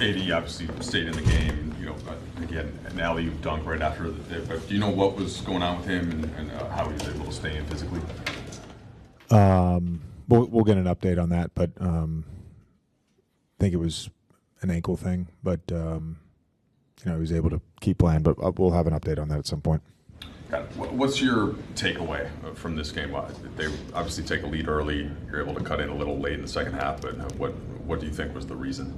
AD obviously stayed in the game. Again, an alley-oop dunk right after. But do you know what was going on with him and how he was able to stay in physically? We'll get an update on that, but I think it was an ankle thing. But he was able to keep playing. But we'll have an update on that at some point. Got it. What's your takeaway from this game? They obviously take a lead early. You're able to cut in a little late in the second half, but what do you think was the reason?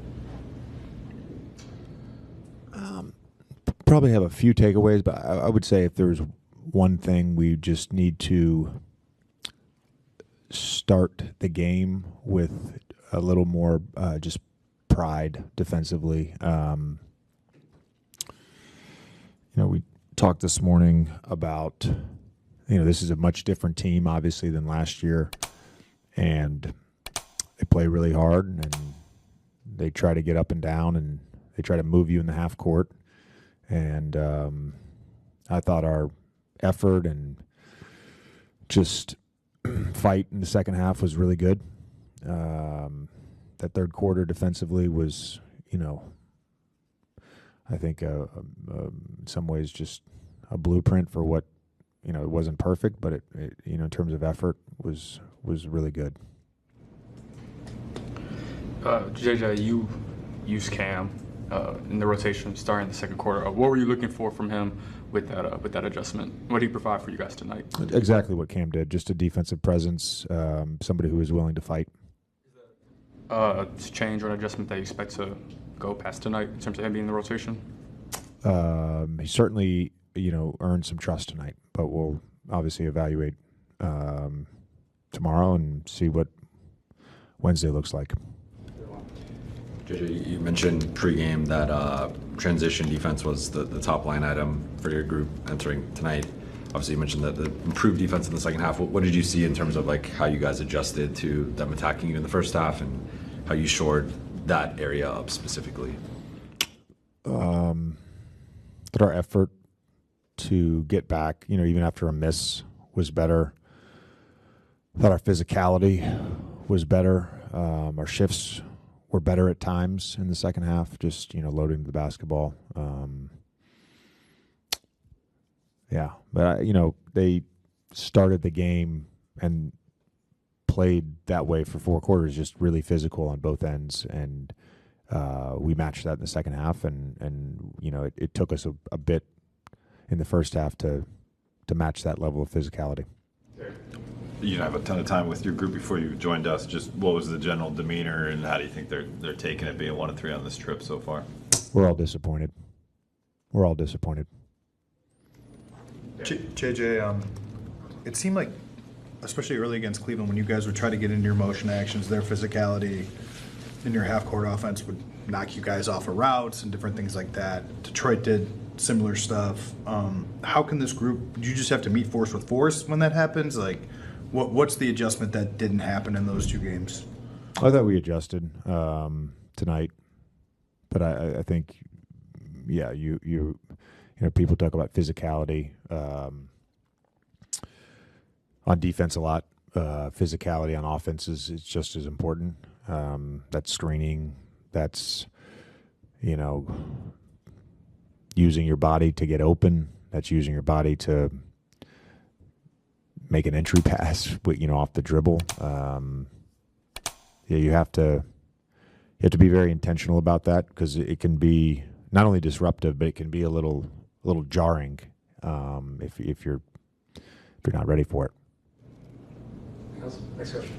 Probably have a few takeaways, but I would say if there's one thing, we just need to start the game with a little more just pride defensively. We talked this morning about, this is a much different team, obviously, than last year. And they play really hard, and they try to get up and down, and they try to move you in the half court. And I thought our effort and just fight in the second half was really good. That third quarter defensively was, I think in some ways just a blueprint for what, it wasn't perfect, but it in terms of effort was really good. JJ, you used Cam in the rotation starting the second quarter. What were you looking for from him with that adjustment? What did he provide for you guys tonight? Exactly what Cam did, just a defensive presence, somebody who was willing to fight. Change or an adjustment that you expect to go past tonight in terms of him being in the rotation? He certainly, earned some trust tonight, but we'll obviously evaluate tomorrow and see what Wednesday looks like. JJ, you mentioned pregame that transition defense was the top line item for your group entering tonight. Obviously, you mentioned that the improved defense in the second half. What did you see in terms of how you guys adjusted to them attacking you in the first half and how you shored that area up specifically? That our effort to get back, even after a miss, was better. That our physicality was better. Our shifts were better at times in the second half, just, loading the basketball. But, they started the game and played that way for 4 quarters, just really physical on both ends. And we matched that in the second half. And it took us a bit in the first half to match that level of physicality. You don't have a ton of time with your group before you joined us. Just what was the general demeanor, and how do you think they're taking it being 1-3 on this trip so far? We're all disappointed. JJ, it seemed like, especially early against Cleveland, when you guys would try to get into your motion actions, their physicality in your half-court offense would knock you guys off of routes and different things like that. Detroit did similar stuff. How can this group, do you just have to meet force with force when that happens? What's the adjustment that didn't happen in those 2 games? I thought we adjusted tonight, but I think, people talk about physicality on defense a lot. Physicality on offense is just as important. That's screening. That's, using your body to get open. That's using your body to make an entry pass, off the dribble. You have to be very intentional about that, because it can be not only disruptive, but it can be a little jarring if you're not ready for it. Next question.